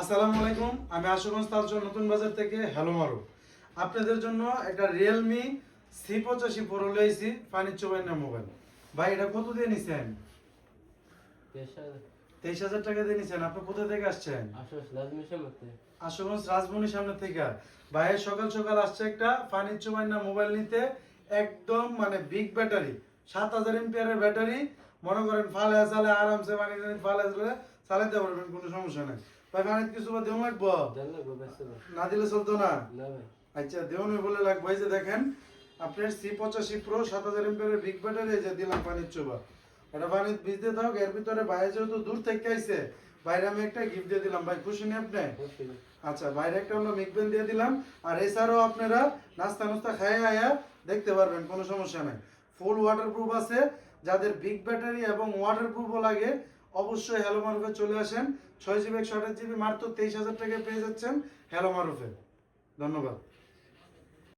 আসসালামু আলাইকুম, আমি আশুগঞ্জ তালচর নতুন বাজার থেকে হ্যালো মারু। আপনাদের জন্য একটা রিয়েলমি C85 প্রো লইছি, পানির চোবাইনা মোবাইল। ভাই এটা কত দিয়ে নিছেন? 23,000 টাকা দিয়ে নিছেন। আপনি কোথা থেকে আসছেন? আশুগঞ্জ রাজমনির সামনে থেকে। ভাই সকাল সকাল আসছে একটা পানির চোবাইনা মোবাইল নিতে, একদম মানে বিগ ব্যাটারি, 7000 এমপিআরের ব্যাটারি। মনে করেন ফালে চালে আরামসে পানি ফালে চালাতে পারবেন, কোনো সমস্যা নাই। ভাই পানির কিছু বা দেওয়া লাগবো? না দিলে চলতো না? আচ্ছা দেওয়া বলে লাগবো। এই যে দেখেন আপনার C85 প্রো 7000 এমপিআরের বিগ ব্যাটারি, এই যে দিলাম পানির চোবা। এটা পানি ভিজতে থাক, এর ভিতরে বাইরে যেহেতু দূর থেকে আইছে, বাইরে আমি একটা গিফট দিয়ে দিলাম। ভাই খুশি নেই আপনি? আচ্ছা, বাইরে একটা হলো মিকবেন দিয়ে দিলাম। আর এছাড়াও আপনারা নাস্তা নাস্তা খাইয়ে আয়া দেখতে পারবেন, কোনো সমস্যা নাই। ফুল ওয়াটারপ্রুফ আছে। যাদের বিগ ব্যাটারি এবং ওয়াটারপ্রুফও লাগে অবশ্যই হ্যালো মারুফে চলে আসেন। 6GB 128GB মাত্র 23,000 টাকায় পেয়ে যাচ্ছেন হ্যালো মারুফে। ধন্যবাদ।